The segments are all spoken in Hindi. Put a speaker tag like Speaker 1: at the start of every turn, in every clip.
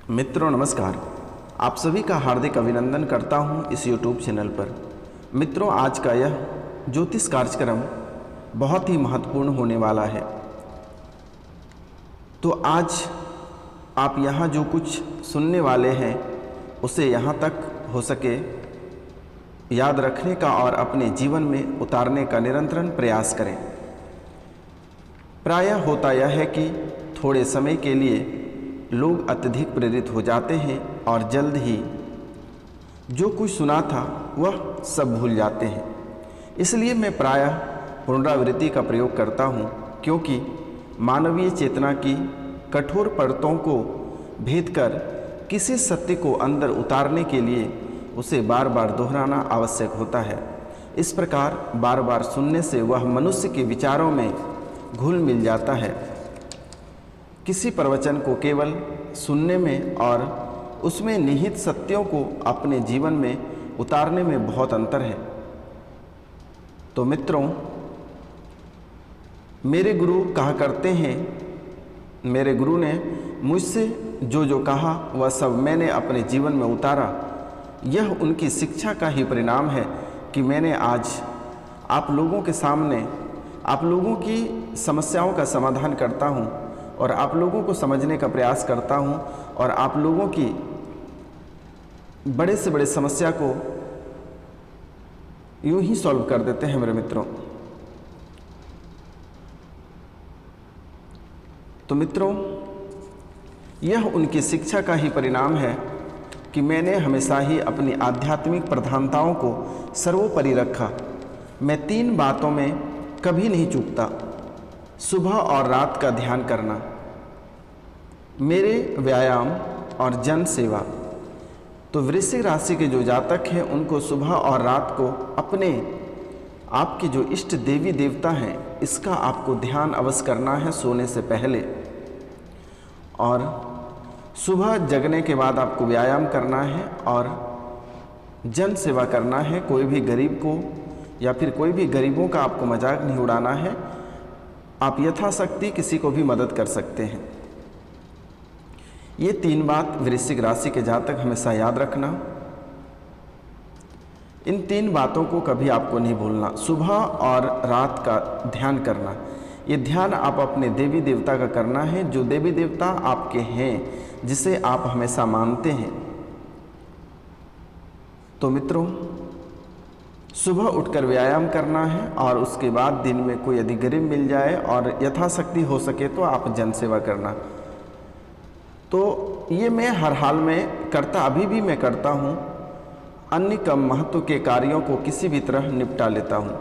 Speaker 1: मित्रों नमस्कार। आप सभी का हार्दिक अभिनंदन करता हूं इस YouTube चैनल पर। मित्रों, आज का यह ज्योतिष कार्यक्रम बहुत ही महत्वपूर्ण होने वाला है। तो आज आप यहाँ जो कुछ सुनने वाले हैं उसे यहाँ तक हो सके याद रखने का और अपने जीवन में उतारने का निरंतर प्रयास करें। प्रायः होता यह है कि थोड़े समय के लिए लोग अत्यधिक प्रेरित हो जाते हैं और जल्द ही जो कुछ सुना था वह सब भूल जाते हैं। इसलिए मैं प्रायः पुनरावृत्ति का प्रयोग करता हूँ, क्योंकि मानवीय चेतना की कठोर परतों को भेद कर किसी सत्य को अंदर उतारने के लिए उसे बार बार दोहराना आवश्यक होता है। इस प्रकार बार बार सुनने से वह मनुष्य के विचारों में घुल मिल जाता है। किसी प्रवचन को केवल सुनने में और उसमें निहित सत्यों को अपने जीवन में उतारने में बहुत अंतर है। तो मित्रों, मेरे गुरु कहा करते हैं, मेरे गुरु ने मुझसे जो कहा वह सब मैंने अपने जीवन में उतारा। यह उनकी शिक्षा का ही परिणाम है कि मैंने आज आप लोगों के सामने आप लोगों की समस्याओं का समाधान करता हूँ और आप लोगों को समझने का प्रयास करता हूँ और आप लोगों की बड़े से बड़े समस्या को यूं ही सॉल्व कर देते हैं मेरे मित्रों। तो मित्रों, यह उनकी शिक्षा का ही परिणाम है कि मैंने हमेशा ही अपनी आध्यात्मिक प्रधानताओं को सर्वोपरि रखा। मैं 3 बातों में कभी नहीं चूकता: सुबह और रात का ध्यान करना, मेरे व्यायाम और जन सेवा। तो वृश्चिक राशि के जो जातक हैं उनको सुबह और रात को अपने आपके जो इष्ट देवी देवता हैं इसका आपको ध्यान अवश्य करना है सोने से पहले। और सुबह जगने के बाद आपको व्यायाम करना है और जन सेवा करना है। कोई भी गरीब को या फिर कोई भी गरीबों का आपको मजाक नहीं उड़ाना है। आप यथाशक्ति किसी को भी मदद कर सकते हैं। ये 3 बात वृश्चिक राशि के जातक हमेशा याद रखना। इन 3 बातों को कभी आपको नहीं भूलना। सुबह और रात का ध्यान करना, ये ध्यान आप अपने देवी देवता का करना है, जो देवी देवता आपके हैं, जिसे आप हमेशा मानते हैं। तो मित्रों, सुबह उठकर व्यायाम करना है और उसके बाद दिन में कोई यदि गरीब मिल जाए और यथाशक्ति हो सके तो आप जन सेवा करना। तो ये मैं हर हाल में करता, अभी भी मैं करता हूँ। अन्य कम महत्व के कार्यों को किसी भी तरह निपटा लेता हूँ।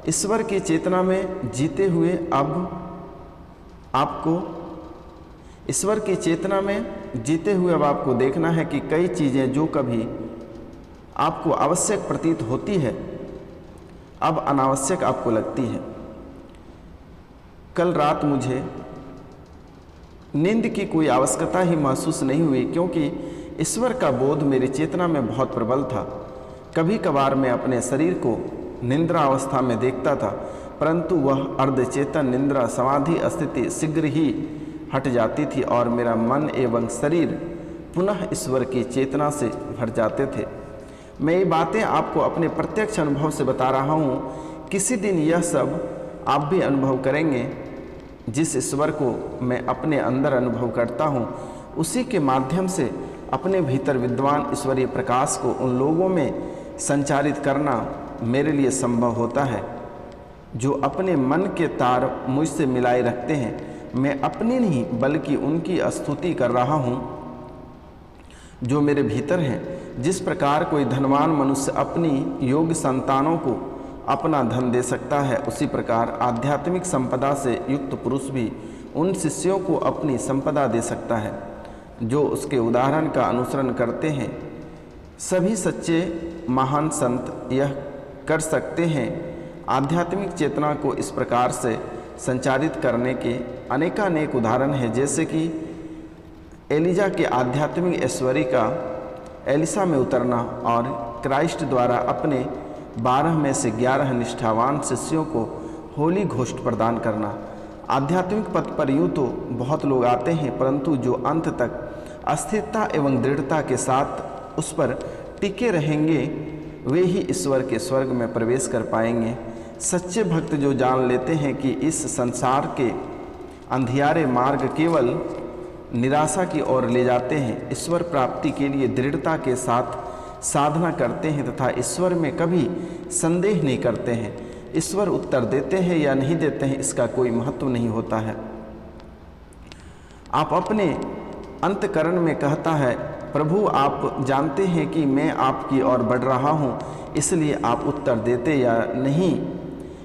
Speaker 1: ईश्वर की चेतना में जीते हुए अब आपको देखना है कि कई चीज़ें जो कभी आपको आवश्यक प्रतीत होती है अब अनावश्यक आपको लगती है। कल रात मुझे नींद की कोई आवश्यकता ही महसूस नहीं हुई, क्योंकि ईश्वर का बोध मेरी चेतना में बहुत प्रबल था। कभी कभार मैं अपने शरीर को निद्रा अवस्था में देखता था, परंतु वह अर्धचेतन निद्रा समाधि स्थिति शीघ्र ही हट जाती थी और मेरा मन एवं शरीर पुनः ईश्वर की चेतना से भर जाते थे। मैं ये बातें आपको अपने प्रत्यक्ष अनुभव से बता रहा हूँ। किसी दिन यह सब आप भी अनुभव करेंगे। जिस ईश्वर को मैं अपने अंदर अनुभव करता हूँ उसी के माध्यम से अपने भीतर विद्वान ईश्वरीय प्रकाश को उन लोगों में संचारित करना मेरे लिए संभव होता है जो अपने मन के तार मुझसे मिलाए रखते हैं। मैं अपनी नहीं बल्कि उनकी स्तुति कर रहा हूँ जो मेरे भीतर हैं। जिस प्रकार कोई धनवान मनुष्य अपनी योग्य संतानों को अपना धन दे सकता है, उसी प्रकार आध्यात्मिक संपदा से युक्त पुरुष भी उन शिष्यों को अपनी संपदा दे सकता है जो उसके उदाहरण का अनुसरण करते हैं। सभी सच्चे महान संत यह कर सकते हैं। आध्यात्मिक चेतना को इस प्रकार से संचारित करने के अनेकानेक उदाहरण हैं, जैसे कि एलिजा के आध्यात्मिक ऐश्वर्य का एलिसा में उतरना और क्राइस्ट द्वारा अपने 12 में से 11 निष्ठावान शिष्यों को होली घोष्ट प्रदान करना। आध्यात्मिक पथ पर यूँ तो बहुत लोग आते हैं, परंतु जो अंत तक अस्थिरता एवं दृढ़ता के साथ उस पर टिके रहेंगे, वे ही ईश्वर के स्वर्ग में प्रवेश कर पाएंगे। सच्चे भक्त जो जान लेते हैं कि इस संसार के अंधियारे मार्ग केवल निराशा की ओर ले जाते हैं, ईश्वर प्राप्ति के लिए दृढ़ता के साथ साधना करते हैं तथा ईश्वर में कभी संदेह नहीं करते हैं। ईश्वर उत्तर देते हैं या नहीं देते हैं इसका कोई महत्व नहीं होता है। आप अपने अंतकरण में कहता है, प्रभु आप जानते हैं कि मैं आपकी ओर बढ़ रहा हूँ, इसलिए आप उत्तर देते या नहीं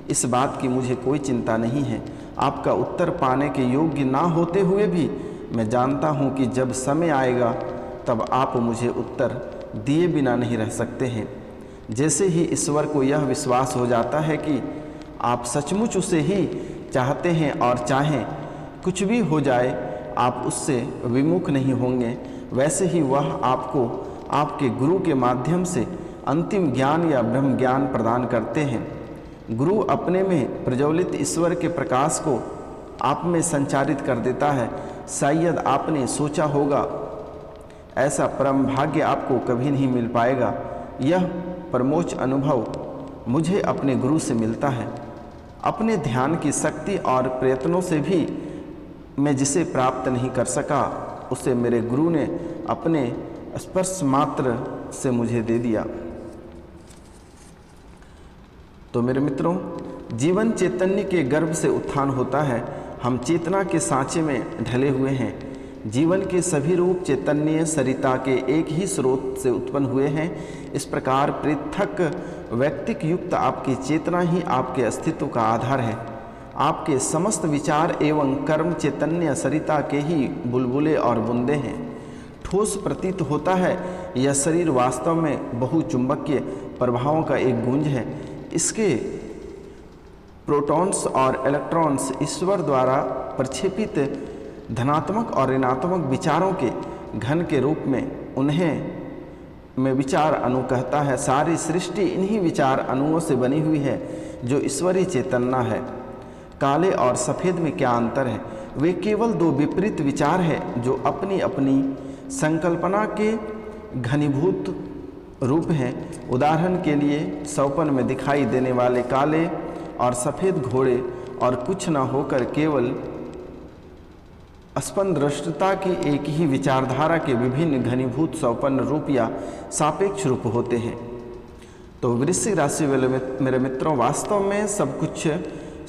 Speaker 1: इस बात की मुझे कोई चिंता नहीं है। आपका उत्तर पाने के योग्य ना होते हुए भी मैं जानता हूँ कि जब समय आएगा तब आप मुझे उत्तर दिए बिना नहीं रह सकते हैं। जैसे ही ईश्वर को यह विश्वास हो जाता है कि आप सचमुच उसे ही चाहते हैं और चाहें कुछ भी हो जाए आप उससे विमुख नहीं होंगे, वैसे ही वह आपको आपके गुरु के माध्यम से अंतिम ज्ञान या ब्रह्म ज्ञान प्रदान करते हैं। गुरु अपने में प्रज्वलित ईश्वर के प्रकाश को आप में संचारित कर देता है। शायद आपने सोचा होगा ऐसा परम भाग्य आपको कभी नहीं मिल पाएगा। यह परमोच्च अनुभव मुझे अपने गुरु से मिलता है। अपने ध्यान की शक्ति और प्रयत्नों से भी मैं जिसे प्राप्त नहीं कर सका उसे मेरे गुरु ने अपने स्पर्श मात्र से मुझे दे दिया। तो मेरे मित्रों, जीवन चैतन्य के गर्भ से उत्थान होता है। हम चेतना के सांचे में ढले हुए हैं। जीवन के सभी रूप चैतन्य सरिता के एक ही स्रोत से उत्पन्न हुए हैं। इस प्रकार पृथक व्यक्तिक युक्त आपकी चेतना ही आपके अस्तित्व का आधार है। आपके समस्त विचार एवं कर्म चैतन्य सरिता के ही बुलबुले और बूंदे हैं। ठोस प्रतीत होता है यह शरीर वास्तव में बहुचुंबकीय प्रभावों का एक गुंज है। इसके प्रोटॉन्स और इलेक्ट्रॉन्स ईश्वर द्वारा प्रक्षेपित धनात्मक और ऋणात्मक विचारों के घन के रूप में उन्हें में विचार अणु कहता है। सारी सृष्टि इन्हीं विचार अणुओं से बनी हुई है जो ईश्वरीय चेतना है। काले और सफ़ेद में क्या अंतर है? वे केवल दो विपरीत विचार हैं जो अपनी अपनी संकल्पना के घनीभूत रूप हैं। उदाहरण के लिए स्वप्न में दिखाई देने वाले काले और सफ़ेद घोड़े और कुछ न होकर केवल स्पंदृष्टता की एक ही विचारधारा के विभिन्न घनीभूत स्वप्न रूप या सापेक्ष रूप होते हैं। तो वृश्चिक राशि वाले मेरे मित्रों, वास्तव में सब कुछ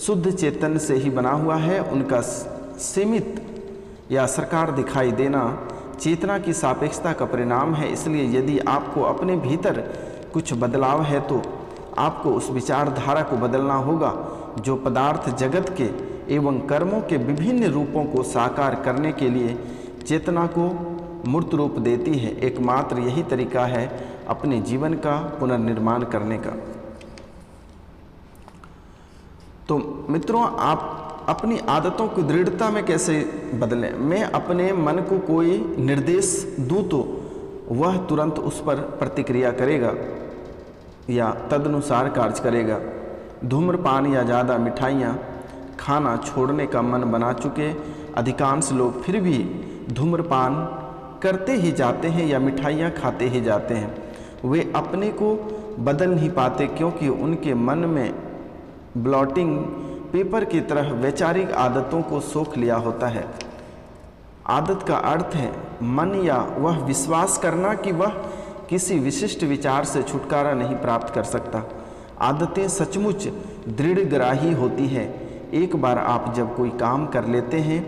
Speaker 1: शुद्ध चेतन से ही बना हुआ है। उनका सीमित या साकार दिखाई देना चेतना की सापेक्षता का परिणाम है। इसलिए यदि आपको अपने भीतर कुछ बदलाव है तो आपको उस विचारधारा को बदलना होगा जो पदार्थ जगत के एवं कर्मों के विभिन्न रूपों को साकार करने के लिए चेतना को मूर्त रूप देती है। एकमात्र यही तरीका है अपने जीवन का पुनर्निर्माण करने का। तो मित्रों, आप अपनी आदतों को दृढ़ता में कैसे बदलें? मैं अपने मन को कोई निर्देश दूं तो वह तुरंत उस पर प्रतिक्रिया करेगा या तदनुसार कार्य करेगा। धूम्रपान या ज़्यादा मिठाइयाँ खाना छोड़ने का मन बना चुके अधिकांश लोग फिर भी धूम्रपान करते ही जाते हैं या मिठाइयाँ खाते ही जाते हैं। वे अपने को बदल नहीं पाते क्योंकि उनके मन में ब्लॉटिंग पेपर की तरह वैचारिक आदतों को सोख लिया होता है। आदत का अर्थ है मन या वह विश्वास करना कि वह किसी विशिष्ट विचार से छुटकारा नहीं प्राप्त कर सकता। आदतें सचमुच दृढ़ग्राही होती है। एक बार आप जब कोई काम कर लेते हैं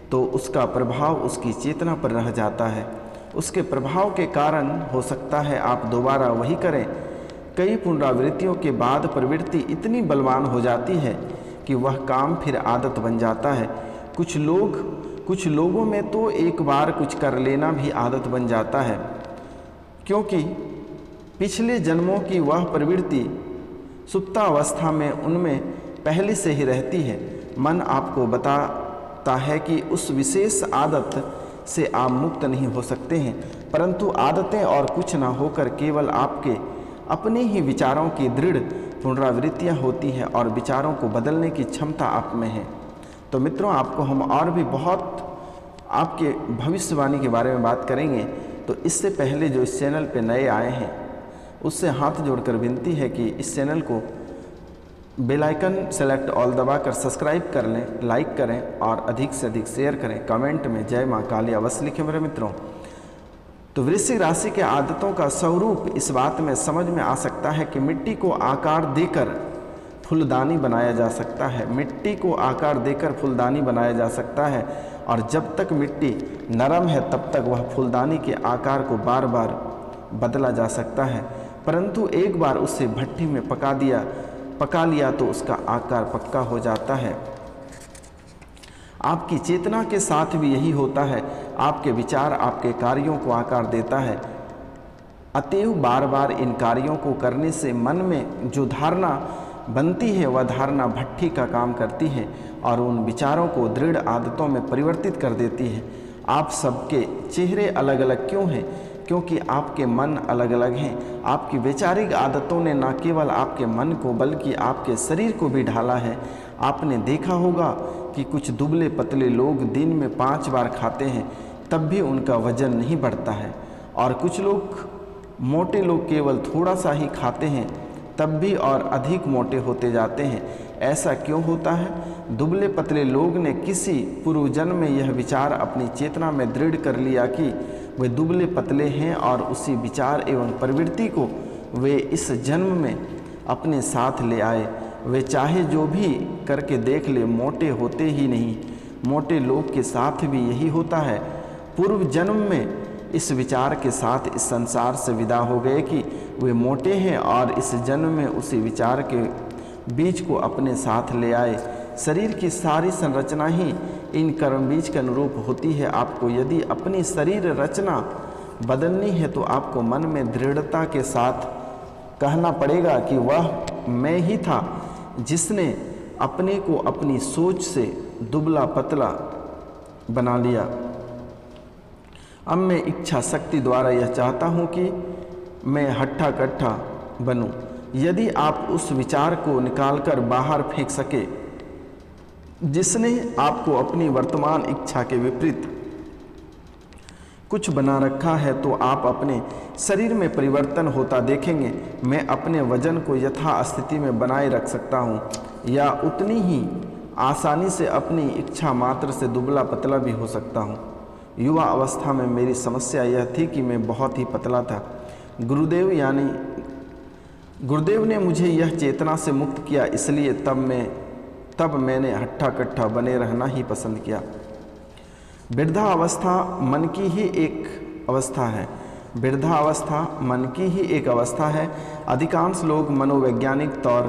Speaker 1: तो उसका प्रभाव उसकी चेतना पर रह जाता है। उसके प्रभाव के कारण हो सकता है आप दोबारा वही करें। कई पुनरावृत्तियों के बाद प्रवृत्ति इतनी बलवान हो जाती है कि वह काम फिर आदत बन जाता है। कुछ लोगों में तो एक बार कुछ कर लेना भी आदत बन जाता है क्योंकि पिछले जन्मों की वह प्रवृत्ति सुप्तावस्था में उनमें पहले से ही रहती है। मन आपको बताता है कि उस विशेष आदत से आप मुक्त नहीं हो सकते हैं, परंतु आदतें और कुछ न होकर केवल आपके अपने ही विचारों की दृढ़ पुनरावृत्तियाँ होती हैं और विचारों को बदलने की क्षमता आप में है। तो मित्रों, आपको हम और भी बहुत आपके भविष्यवाणी के बारे में बात करेंगे। तो इससे पहले जो इस चैनल पे नए आए हैं उससे हाथ जोड़कर विनती है कि इस चैनल को बेल आइकन सेलेक्ट ऑल दबाकर सब्सक्राइब कर लें, लाइक करें और अधिक से अधिक शेयर करें। कमेंट में जय माँ काली अवश्य लिखें मेरे मित्रों। तो वृश्चिक राशि के आदतों का स्वरूप इस बात में समझ में आ सकता है कि मिट्टी को आकार देकर फूलदानी बनाया जा सकता है। मिट्टी को आकार देकर फूलदानी बनाया जा सकता है और जब तक मिट्टी नरम है तब तक वह फूलदानी के आकार को बार बार बदला जा सकता है, परंतु एक बार उसे भट्टी में पका लिया तो उसका आकार पक्का हो जाता है। आपकी चेतना के साथ भी यही होता है। आपके विचार आपके कार्यों को आकार देता है, अतएव बार बार इन कार्यों को करने से मन में जो धारणा बनती है वह धारणा भट्ठी का काम करती है और उन विचारों को दृढ़ आदतों में परिवर्तित कर देती है। आप सबके चेहरे अलग अलग क्यों हैं? क्योंकि आपके मन अलग अलग हैं। आपकी वैचारिक आदतों ने न केवल आपके मन को बल्कि आपके शरीर को भी ढाला है। आपने देखा होगा कि कुछ दुबले पतले लोग दिन में 5 बार खाते हैं तब भी उनका वजन नहीं बढ़ता है, और कुछ मोटे लोग केवल थोड़ा सा ही खाते हैं तब भी और अधिक मोटे होते जाते हैं। ऐसा क्यों होता है? दुबले पतले लोग ने किसी पूर्व जन्म में यह विचार अपनी चेतना में दृढ़ कर लिया कि वे दुबले पतले हैं और उसी विचार एवं प्रवृत्ति को वे इस जन्म में अपने साथ ले आए। वे चाहे जो भी करके देख ले, मोटे होते ही नहीं। मोटे लोग के साथ भी यही होता है। पूर्व जन्म में इस विचार के साथ इस संसार से विदा हो गए कि वे मोटे हैं और इस जन्म में उसी विचार के बीज को अपने साथ ले आए। शरीर की सारी संरचना ही इन कर्म बीज के अनुरूप होती है। आपको यदि अपनी शरीर रचना बदलनी है तो आपको मन में दृढ़ता के साथ कहना पड़ेगा कि वह मैं ही था जिसने अपने को अपनी सोच से दुबला पतला बना लिया। अब मैं इच्छा शक्ति द्वारा यह चाहता हूँ कि मैं हट्ठा कट्ठा बनूं। यदि आप उस विचार को निकालकर बाहर फेंक सके जिसने आपको अपनी वर्तमान इच्छा के विपरीत कुछ बना रखा है, तो आप अपने शरीर में परिवर्तन होता देखेंगे। मैं अपने वजन को यथा स्थिति में बनाए रख सकता हूँ या उतनी ही आसानी से अपनी इच्छा मात्र से दुबला पतला भी हो सकता हूँ। युवा अवस्था में मेरी समस्या यह थी कि मैं बहुत ही पतला था। गुरुदेव ने मुझे यह चेतना से मुक्त किया, इसलिए तब मैंने हट्ठा कट्ठा बने रहना ही पसंद किया। वृद्धावस्था मन की ही एक अवस्था है। वृद्धावस्था मन की ही एक अवस्था है। अधिकांश लोग मनोवैज्ञानिक तौर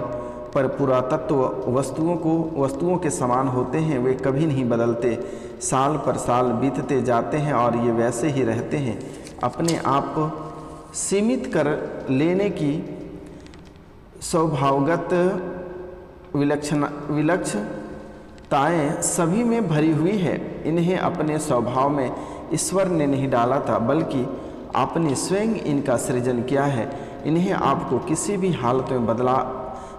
Speaker 1: पर पुरातत्व वस्तुओं के समान होते हैं। वे कभी नहीं बदलते। साल पर साल बीतते जाते हैं और ये वैसे ही रहते हैं। अपने आप सीमित कर लेने की स्वभावगत विलक्षणताएं सभी में भरी हुई है। इन्हें अपने स्वभाव में ईश्वर ने नहीं डाला था, बल्कि आपने स्वयं इनका सृजन किया है। इन्हें आपको किसी भी हालत में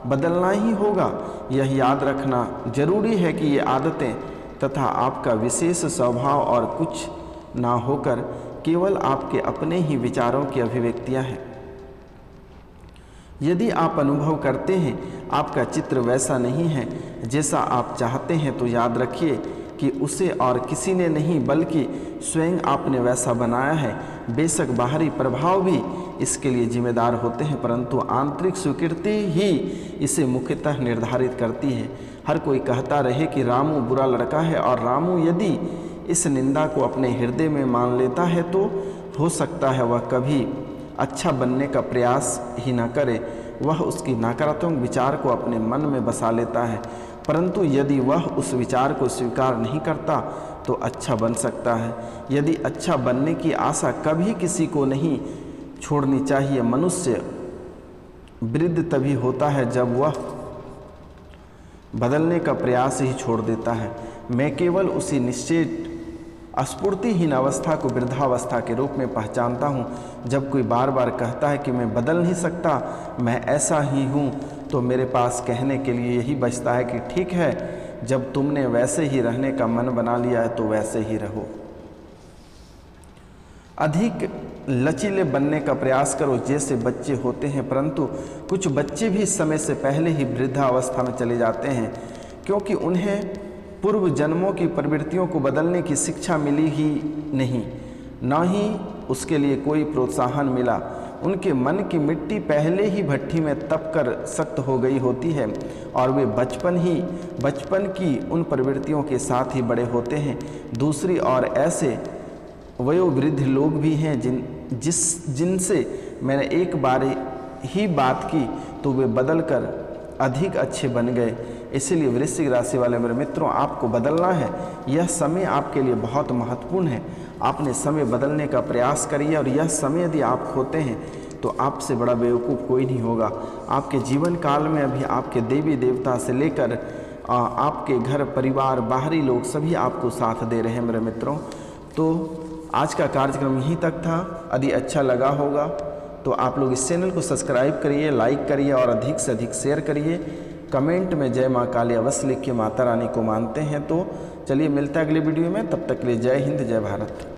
Speaker 1: बदलना ही होगा। यह याद रखना जरूरी है कि ये आदतें तथा आपका विशेष स्वभाव और कुछ ना होकर केवल आपके अपने ही विचारों की अभिव्यक्तियां हैं। यदि आप अनुभव करते हैं आपका चित्र वैसा नहीं है जैसा आप चाहते हैं, तो याद रखिए कि उसे और किसी ने नहीं बल्कि स्वयं आपने वैसा बनाया है। बेशक बाहरी प्रभाव भी इसके लिए जिम्मेदार होते हैं, परंतु आंतरिक स्वीकृति ही इसे मुख्यतः निर्धारित करती है। हर कोई कहता रहे कि रामू बुरा लड़का है, और रामू यदि इस निंदा को अपने हृदय में मान लेता है तो हो सकता है वह कभी अच्छा बनने का प्रयास ही न करे। वह उसकी नकारात्मक विचार को अपने मन में बसा लेता है, परंतु यदि वह उस विचार को स्वीकार नहीं करता तो अच्छा बन सकता है। यदि अच्छा बनने की आशा कभी किसी को नहीं छोड़नी चाहिए। मनुष्य वृद्ध तभी होता है जब वह बदलने का प्रयास ही छोड़ देता है। मैं केवल उसी निश्चित स्फूर्तिहीन अवस्था को वृद्धावस्था के रूप में पहचानता हूँ। जब कोई बार बार कहता है कि मैं बदल नहीं सकता, मैं ऐसा ही हूँ, तो मेरे पास कहने के लिए यही बचता है कि ठीक है, जब तुमने वैसे ही रहने का मन बना लिया है तो वैसे ही रहो। अधिक लचीले बनने का प्रयास करो जैसे बच्चे होते हैं, परंतु कुछ बच्चे भी समय से पहले ही वृद्धावस्था में चले जाते हैं क्योंकि उन्हें पूर्व जन्मों की प्रवृत्तियों को बदलने की शिक्षा मिली ही नहीं, ना ही उसके लिए कोई प्रोत्साहन मिला। उनके मन की मिट्टी पहले ही भट्ठी में तप कर सख्त हो गई होती है और वे बचपन की उन प्रवृत्तियों के साथ ही बड़े होते हैं। दूसरी ओर ऐसे वयोवृद्ध लोग भी हैं जिनसे मैंने एक बार ही बात की तो वे बदल कर अधिक अच्छे बन गए। इसलिए वृश्चिक राशि वाले मेरे मित्रों, आपको बदलना है। यह समय आपके लिए बहुत महत्वपूर्ण है। आपने समय बदलने का प्रयास करिए और यह समय यदि आप खोते हैं तो आपसे बड़ा बेवकूफ़ कोई नहीं होगा। आपके जीवन काल में अभी आपके देवी देवता से लेकर आपके घर परिवार बाहरी लोग सभी आपको साथ दे रहे हैं मेरे मित्रों। तो आज का कार्यक्रम यहीं तक था। यदि अच्छा लगा होगा तो आप लोग इस चैनल को सब्सक्राइब करिए, लाइक करिए और अधिक से अधिक शेयर करिए। कमेंट में जय माँ काली अवश्य लिख के माता रानी को मानते हैं। तो चलिए मिलते हैं अगली वीडियो में, तब तक के लिए जय हिंद जय भारत।